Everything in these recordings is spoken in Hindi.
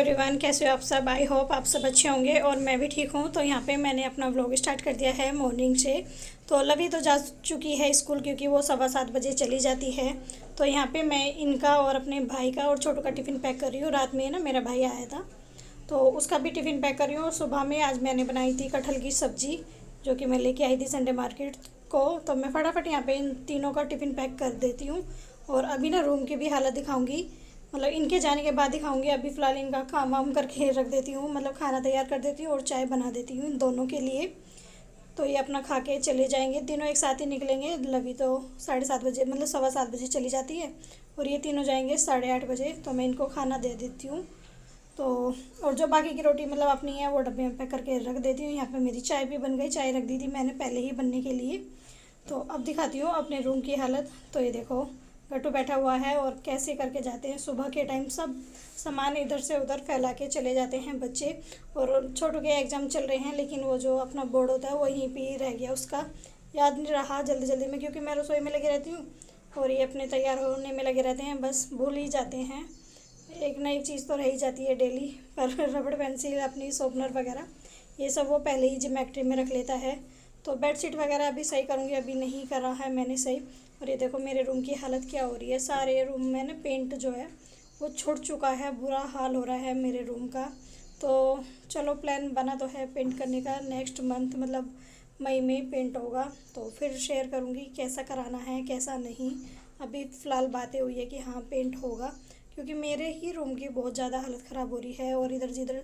एवरीवन, कैसे हो आप सब। आई होप आप सब अच्छे होंगे और मैं भी ठीक हूँ। तो यहाँ पे मैंने अपना व्लॉग स्टार्ट कर दिया है मॉर्निंग से। तो लवी तो जा चुकी है स्कूल, क्योंकि वो 7:15 बजे चली जाती है। तो यहाँ पे मैं इनका और अपने भाई का और छोटू का टिफ़िन पैक कर रही हूँ। रात में ना मेरा भाई आया था तो उसका भी टिफ़िन पैक कर रही हूँ। और सुबह में आज मैंने बनाई थी कटहल की सब्ज़ी, जो कि मैं लेके आई थी संडे मार्केट को। तो मैं फटाफट यहाँ पे इन तीनों का टिफ़िन पैक कर देती हूँ। और अभी ना रूम की भी हालत दिखाऊंगी, मतलब इनके जाने के बाद दिखाऊंगी। अभी फ़िलहाल इनका काम वाम करके रख देती हूँ, मतलब खाना तैयार कर देती हूँ और चाय बना देती हूँ इन दोनों के लिए। तो ये अपना खा के चले जाएंगे, तीनों एक साथ ही निकलेंगे। लवी तो 7:30 बजे, मतलब 7:15 बजे चली जाती है और ये तीनों जाएंगे 8:30 बजे। तो मैं इनको खाना दे देती हूँ। तो और जो बाकी की रोटी मतलब अपनी है वो डब्बे में पैक करके रख देती हूँ। यहाँ पे मेरी चाय भी बन गई, चाय रख दी थी मैंने पहले ही बनने के लिए। तो अब दिखाती हूँ अपने रूम की हालत। तो ये देखो, गट्टू बैठा हुआ है और कैसे करके जाते हैं सुबह के टाइम, सब सामान इधर से उधर फैला के चले जाते हैं बच्चे। और छोटू के एग्ज़ाम चल रहे हैं, लेकिन वो जो अपना बोर्ड होता है वहीं पे ही रह गया, उसका याद नहीं रहा जल्दी जल्दी में, क्योंकि मैं रसोई में लगी रहती हूँ और ये अपने तैयार होने में लगे रहते हैं, बस भूल ही जाते हैं। एक ना एक चीज़ तो रह ही जाती है डेली। पर रबड़ पेंसिल, अपनी शॉर्पनर वगैरह ये सब वो पहले ही जिमेट्री में रख लेता है। तो बेडशीट वगैरह अभी सही करूँगी, अभी नहीं करा है मैंने सही। और ये देखो मेरे रूम की हालत क्या हो रही है। सारे रूम में ना पेंट जो है वो छूट चुका है, बुरा हाल हो रहा है मेरे रूम का। तो चलो, प्लान बना तो है पेंट करने का, नेक्स्ट मंथ मतलब मई में पेंट होगा। तो फिर शेयर करूँगी कैसा कराना है कैसा नहीं। अभी फ़िलहाल बातें हुई है कि हाँ पेंट होगा, क्योंकि मेरे ही रूम की बहुत ज़्यादा हालत ख़राब हो रही है। और इधर जिधर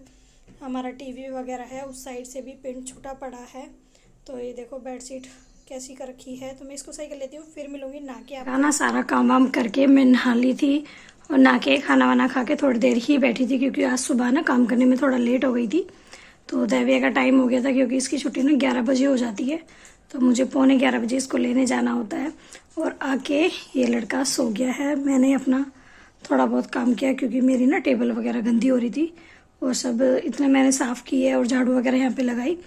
हमारा टीवी वगैरह है उस साइड से भी पेंट छूटा पड़ा है। तो ये देखो बेडशीट कैसी कर रखी है। तो मैं इसको सही कर लेती हूँ, फिर मिलूंगी नहा के। खाना सारा काम वाम करके मैं नहा ली थी और नहा के खाना वाना खा के थोड़ी देर ही बैठी थी, क्योंकि आज सुबह ना काम करने में थोड़ा लेट हो गई थी। तो दैविया का टाइम हो गया था, क्योंकि इसकी छुट्टी ना 11 बजे हो जाती है। तो मुझे 11:15 बजे इसको लेने जाना होता है। और आके ये लड़का सो गया है। मैंने अपना थोड़ा बहुत काम किया, क्योंकि मेरी ना टेबल वगैरह गंदी हो रही थी, वो सब इतने मैंने साफ़ किए और झाड़ू वगैरह यहाँ पे लगाई।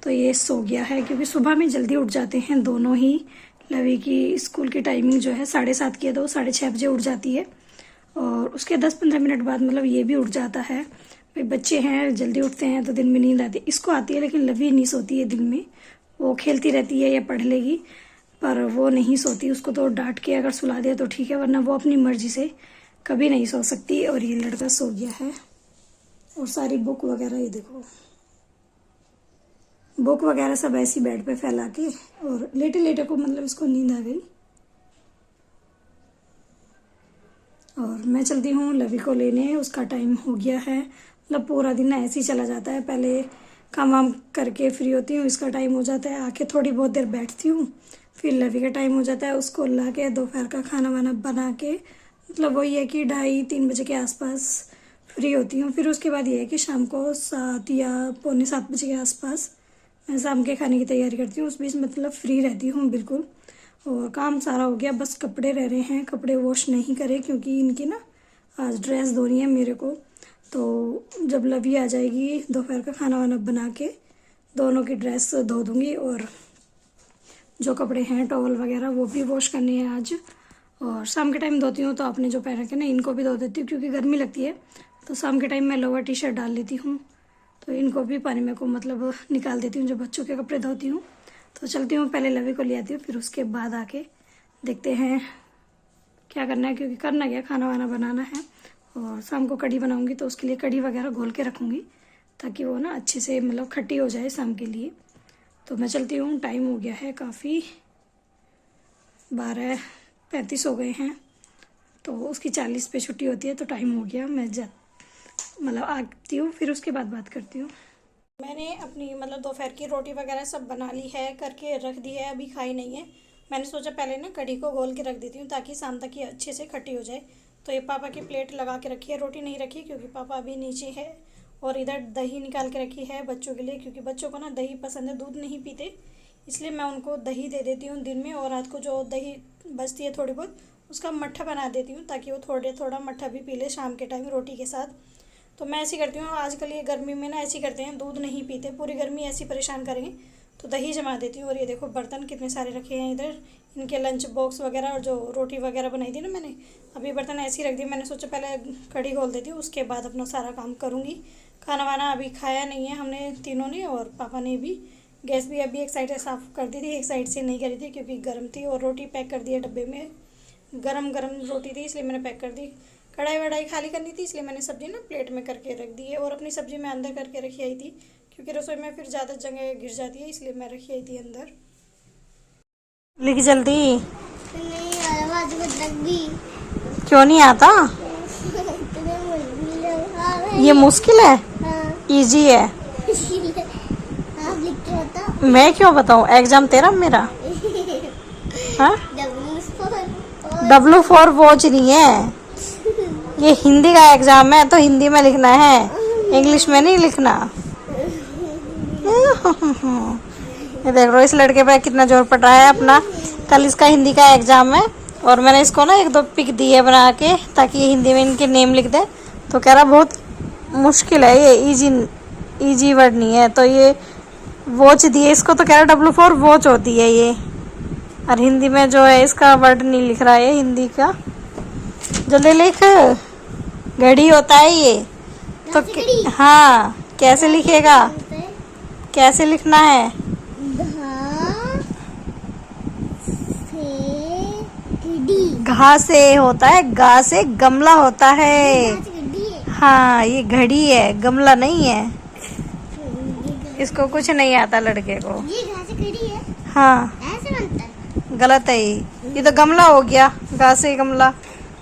तो ये सो गया है, क्योंकि सुबह में जल्दी उठ जाते हैं दोनों ही। लवी की स्कूल की टाइमिंग जो है 7:30 की है, तो 6:30 बजे उठ जाती है। और उसके 10-15 मिनट बाद मतलब ये भी उठ जाता है। भाई बच्चे हैं, जल्दी उठते हैं तो दिन में नींद आती है। इसको आती है, लेकिन लवी नहीं सोती है दिन में। वो खेलती रहती है या पढ़ लेगी, पर वो नहीं सोती। उसको तो डांट के अगर सुला दिया तो ठीक है, वरना वो अपनी मर्जी से कभी नहीं सो सकती। और ये लड़का सो गया है। और सारी बुक वगैरह ये देखो, बुक वगैरह सब ऐसी बेड पे फैला के, और लेटे लेटे को मतलब इसको नींद आ गई। और मैं चलती हूँ लवी को लेने, उसका टाइम हो गया है। मतलब पूरा दिन ऐसे ही चला जाता है, पहले काम वाम करके फ्री होती हूँ, इसका टाइम हो जाता है, आके थोड़ी बहुत देर बैठती हूँ, फिर लवी का टाइम हो जाता है, उसको ला के दोपहर का खाना वाना बना के, मतलब वही है कि 2:30-3 बजे के आसपास फ्री होती हूँ। फिर उसके बाद ये है कि शाम को 7 या पौने 7 बजे के आसपास मैं शाम के खाने की तैयारी करती हूँ। उस बीच मतलब फ्री रहती हूँ बिल्कुल। और काम सारा हो गया, बस कपड़े रह रहे हैं। कपड़े वॉश नहीं करे, क्योंकि इनकी ना आज ड्रेस धोनी है मेरे को। तो जब लवी आ जाएगी दोपहर का खाना वाना बना के दोनों की ड्रेस धो दूँगी। और जो कपड़े हैं टॉवल वगैरह वो भी वॉश करने हैं आज। और शाम के टाइम धोती हूँ तो आपने जो पहन रखे ना इनको भी धो देती हूँ, क्योंकि गर्मी लगती है। तो शाम के टाइम मैं लोअर टी शर्ट डाल लेती हूँ, तो इनको भी पानी में को मतलब निकाल देती हूँ जो बच्चों के कपड़े धोती हूँ। तो चलती हूँ, पहले लवी को ले आती हूँ, फिर उसके बाद आके देखते हैं क्या करना है, क्योंकि करना क्या, खाना वाना बनाना है। और शाम को कढ़ी बनाऊँगी, तो उसके लिए कढ़ी वगैरह घोल के रखूँगी, ताकि वो ना अच्छे से मतलब खट्टी हो जाए शाम के लिए। तो मैं चलती हूँ, टाइम हो गया है काफ़ी, 12:35 हो गए हैं। तो उसकी 40 पे छुट्टी होती है, तो टाइम हो गया, मैं मतलब आती हूँ, फिर उसके बाद बात करती हूँ। मैंने अपनी मतलब दोपहर की रोटी वगैरह सब बना ली है, करके रख दी है, अभी खाई नहीं है। मैंने सोचा पहले ना कढ़ी को घोल के रख देती हूँ, ताकि शाम तक ये अच्छे से खट्टी हो जाए। तो ये पापा की प्लेट लगा के रखी है, रोटी नहीं रखी क्योंकि पापा अभी नीचे है। और इधर दही निकाल के रखी है बच्चों के लिए, क्योंकि बच्चों को ना दही पसंद है, दूध नहीं पीते, इसलिए मैं उनको दही दे देती हूँ दिन में। और रात को जो दही बचती है थोड़ी बहुत, उसका मट्ठा बना देती हूँ, ताकि वो थोड़ा मट्ठा भी पी ले शाम के टाइम रोटी के साथ। तो मैं ऐसी करती हूँ। आजकल ये गर्मी में ना ऐसी करते हैं, दूध नहीं पीते, पूरी गर्मी ऐसी परेशान करेंगे तो दही जमा देती हूँ। और ये देखो बर्तन कितने सारे रखे हैं इधर, इनके लंच बॉक्स वगैरह और जो रोटी वगैरह बनाई थी ना मैंने, अभी बर्तन ऐसे ही रख दिए। मैंने सोचा पहले कढ़ी घोल देती हूँ, उसके बाद अपना सारा काम करूँगी। खाना वाना अभी खाया नहीं है हमने तीनों ने, और पापा ने भी। गैस भी अभी एक साइड से साफ़ कर दी थी, एक साइड से नहीं करी थी क्योंकि गर्म थी। और रोटी पैक कर दी है डब्बे में, गरम गरम रोटी थी इसलिए मैंने पैक कर दी। कढ़ाई वढ़ाई खाली करनी थी इसलिए मैंने सब्ज़ी ना प्लेट में करके रख दी है। और अपनी सब्ज़ी मैं अंदर करके रखी आई थी क्योंकि रसोई में फिर ज़्यादा जगह गिर जाती है, इसलिए मैं रखी आई थी अंदर। लिख जल्दी। नहीं आवाज में लग गई। क्यों नहीं आता? ये मुश्किल है, इजी है। आप लिख के बताओ। मैं क्यों बताऊँ, एग्जाम तेरा मेरा। हाँ, W4 वॉच नहीं है, ये हिंदी का एग्जाम है तो हिंदी में लिखना है, इंग्लिश में नहीं लिखना। ये देख लो इस लड़के पे कितना जोर पड़ रहा है अपना। कल इसका हिंदी का एग्जाम है और मैंने इसको ना 1-2 पिक दिए बना के ताकि ये हिंदी में इनके नेम लिख दे। तो कह रहा बहुत मुश्किल है ये, इजी वर्ड नहीं है। तो ये वॉच दिए इसको तो कह रहा W4 वॉच होती है ये, और हिंदी में जो है इसका वर्ड नहीं लिख रहा है हिंदी का। जल्दी लिख, घड़ी होता है ये तो। हाँ, कैसे लिखेगा, कैसे लिखना है? घा से होता है, गा से गमला होता है। हाँ, ये घड़ी है, गमला नहीं है। इसको कुछ नहीं आता लड़के को। ये घा से घड़ी है? हाँ, ऐसे बनता है? गलत है ये तो गमला हो गया, घा से गमला।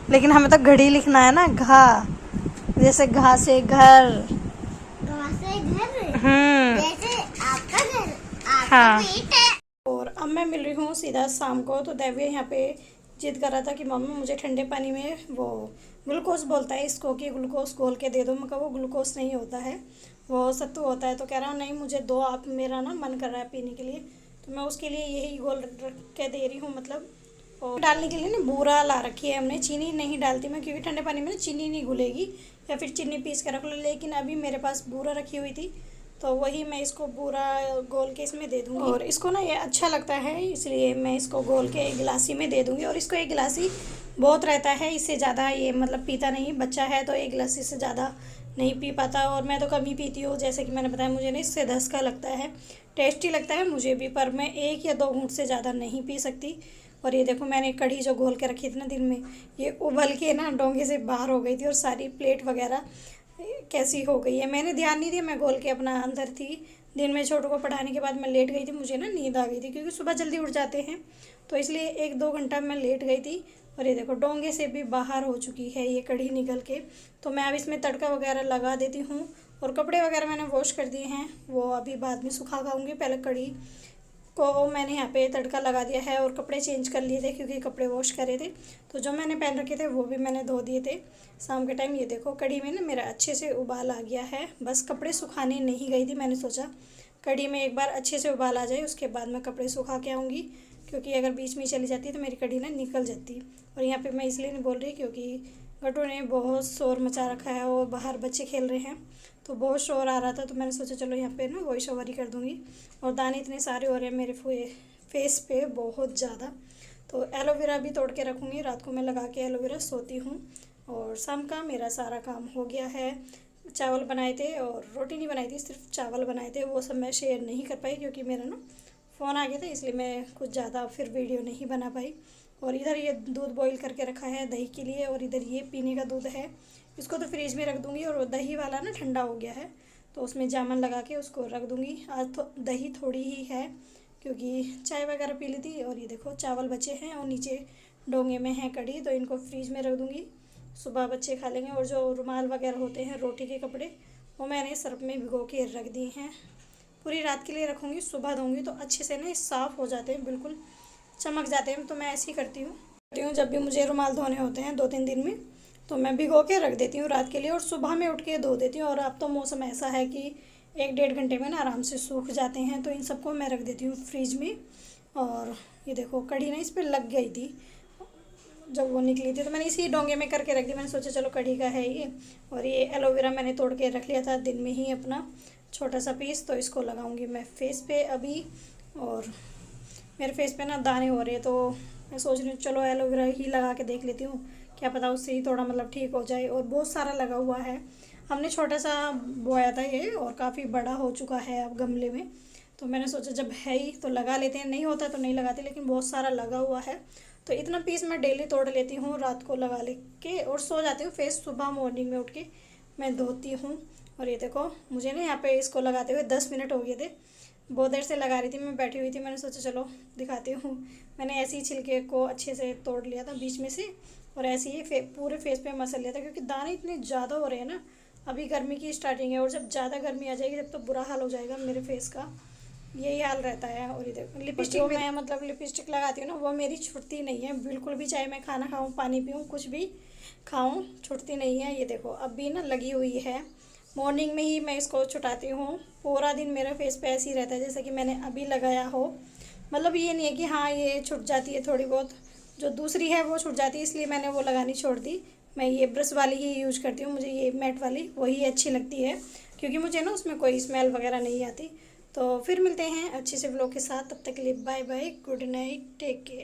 लेकिन हमें तो घड़ी लिखना है ना, घा जैसे घा से घर। घा से घर? जैसे आपका घर, आपका हाँ। पेट है। और अब मैं मिल रही हूँ सीधा शाम को। तो दैव्य यहाँ पे जिद कर रहा था कि मम्मी मुझे ठंडे पानी में वो ग्लूकोज बोलता है इसको कि ग्लूकोज घोल के दे दो। मैं कहा वो ग्लूकोज नहीं होता है, वो सत्तू होता है। तो कह रहा नहीं मुझे दो आप, मेरा ना मन कर रहा है पीने के लिए। तो मैं उसके लिए यही घोल रख के दे रही हूँ। मतलब और डालने के लिए ना बूरा ला रखी है हमने, चीनी नहीं डालती मैं क्योंकि ठंडे पानी में ना चीनी नहीं घुलेगी, या फिर चीनी पीस के रख लो। लेकिन अभी मेरे पास बूरा रखी हुई थी तो वही मैं इसको पूरा घोल के इसमें दे दूँगी। और इसको ना ये अच्छा लगता है इसलिए मैं इसको घोल के एक गिलासी में दे दूँगी। और इसको एक गिलासी बहुत रहता है, इससे ज़्यादा ये मतलब पीता नहीं। बच्चा है तो एक गिलासी से ज़्यादा नहीं पी पाता, और मैं तो कम ही पीती हूँ। जैसे कि मैंने बताया मुझे ना इससे धसका लगता है, टेस्टी लगता है मुझे भी, पर मैं 1 या 2 घूंट से ज़्यादा नहीं पी सकती। और ये देखो मैंने कढ़ी जो घोल के रखी थी ना दिन में, ये उबल के ना डोंगे से बाहर हो गई थी और सारी प्लेट वगैरह कैसी हो गई है। मैंने ध्यान नहीं दिया, मैं घोल के अपना अंदर थी। दिन में छोटू को पढ़ाने के बाद मैं लेट गई थी, मुझे ना नींद आ गई थी क्योंकि सुबह जल्दी उठ जाते हैं, तो इसलिए 1-2 घंटा मैं लेट गई थी। और ये देखो डोंगे से भी बाहर हो चुकी है ये कढ़ी निकल के। तो मैं अब इसमें तड़का वगैरह लगा देती हूँ। और कपड़े वगैरह मैंने वॉश कर दिए हैं, वो अभी बाद में सुखा खाऊंगी। पहले कढ़ी को मैंने यहाँ पे तड़का लगा दिया है और कपड़े चेंज कर लिए थे क्योंकि कपड़े वॉश करे थे। तो जो मैंने पहन रखे थे वो भी मैंने धो दिए थे शाम के टाइम। ये देखो कढ़ी में ना मेरा अच्छे से उबाल आ गया है, बस कपड़े सुखाने नहीं गई थी। मैंने सोचा कढ़ी में एक बार अच्छे से उबाल आ जाए उसके बाद मैं कपड़े सुखा के आऊँगी, क्योंकि अगर बीच में चली जाती तो मेरी कढ़ी ना निकल जाती। और यहाँ पर मैं इसलिए नहीं बोल रही क्योंकि गट्टू ने बहुत शोर मचा रखा है और बाहर बच्चे खेल रहे हैं तो बहुत शोर आ रहा था। तो मैंने सोचा चलो यहाँ पे ना वॉइस ओवर ही कर दूँगी। और दाने इतने सारे हो रहे हैं मेरे फेस पे बहुत ज़्यादा। तो एलोवेरा भी तोड़ के रखूँगी, रात को मैं लगा के एलोवेरा सोती हूँ। और शाम का मेरा सारा काम हो गया है। चावल बनाए थे और रोटी नहीं बनाई थी, सिर्फ चावल बनाए थे। वो सब मैं शेयर नहीं कर पाई क्योंकि मेरा ना फ़ोन आ गया था, इसलिए मैं कुछ ज़्यादा फिर वीडियो नहीं बना पाई। और इधर ये दूध बॉईल करके रखा है दही के लिए, और इधर ये पीने का दूध है, इसको तो फ्रिज में रख दूँगी। और दही वाला ना ठंडा हो गया है तो उसमें जामन लगा के उसको रख दूँगी। आज तो दही थोड़ी ही है क्योंकि चाय वगैरह पी ली थी। और ये देखो चावल बचे हैं और नीचे डोंगे में है कढ़ी, तो इनको फ्रीज में रख दूँगी, सुबह बच्चे खा लेंगे। और जो रुमाल वगैरह होते हैं रोटी के कपड़े वो मैंने सर्फ में भिगो के रख दिए हैं, पूरी रात के लिए रखूँगी। सुबह धोऊँगी तो अच्छे से ना साफ़ हो जाते हैं, बिल्कुल चमक जाते हैं। तो मैं ऐसे ही करती हूँ जब भी मुझे रुमाल धोने होते हैं 2-3 दिन में, तो मैं भिगो के रख देती हूँ रात के लिए और सुबह में उठ के धो देती हूँ। और अब तो मौसम ऐसा है कि 1-1.5 घंटे में ना आराम से सूख जाते हैं, तो इन सबको मैं रख देती हूँ फ्रिज में। और ये देखो कढ़ी ना इस पर लग गई थी, जब वो निकली थी तो मैंने इसी डोंगे में करके रख दी। मैंने सोचा चलो कढ़ी का है ये। और ये एलोवेरा मैंने तोड़ के रख लिया था दिन में ही अपना छोटा सा पीस, तो इसको लगाऊंगी मैं फेस पे अभी। और मेरे फेस पे ना दाने हो रहे हैं, तो मैं सोच रही हूँ चलो एलोवेरा ही लगा के देख लेती हूँ, क्या पता उससे ही थोड़ा मतलब ठीक हो जाए। और बहुत सारा लगा हुआ है, हमने छोटा सा बोया था ये और काफ़ी बड़ा हो चुका है अब गमले में। तो मैंने सोचा जब है ही तो लगा लेते हैं, नहीं होता तो नहीं लगाते, लेकिन बहुत सारा लगा हुआ है। तो इतना पीस मैं डेली तोड़ लेती हूँ, रात को लगा ले के और सो जाती हूँ। फेस सुबह मॉर्निंग में उठ के मैं धोती हूँ। और ये देखो मुझे ना यहाँ पे इसको लगाते हुए 10 मिनट हो गए थे, बहुत देर से लगा रही थी, मैं बैठी हुई थी। मैंने सोचा चलो दिखाती हूँ। मैंने ऐसे ही छिलके को अच्छे से तोड़ लिया था बीच में से, और ऐसे ही पूरे फेस पे मसल लिया था, क्योंकि दाने इतने ज़्यादा हो रहे हैं ना। अभी गर्मी की स्टार्टिंग है और जब ज़्यादा गर्मी आ जाएगी तब तो बुरा हाल हो जाएगा मेरे फेस का, यही हाल रहता है। और इधर लिपस्टिक मैं मतलब लिपस्टिक लगाती हूँ ना, वो मेरी छूटती नहीं है बिल्कुल भी, चाहे मैं खाना खाऊँ, पानी पीऊँ, कुछ भी खाऊँ, छूटती नहीं है। ये देखो अब भी ना लगी हुई है। मॉर्निंग में ही मैं इसको छुटाती हूँ, पूरा दिन मेरा फेस पे ऐसे ही रहता है जैसे कि मैंने अभी लगाया हो। मतलब ये नहीं है कि हाँ ये छुट जाती है थोड़ी बहुत, जो दूसरी है वो छुट जाती है, इसलिए मैंने वो लगानी छोड़ दी। मैं ये ब्रश वाली ही यूज करती हूँ, मुझे ये मैट वाली वही अच्छी लगती है, क्योंकि मुझे ना उसमें कोई स्मेल वगैरह नहीं आती। तो फिर मिलते हैं अच्छे से व्लॉग के साथ, तब तक के लिए bye bye, good night, take care.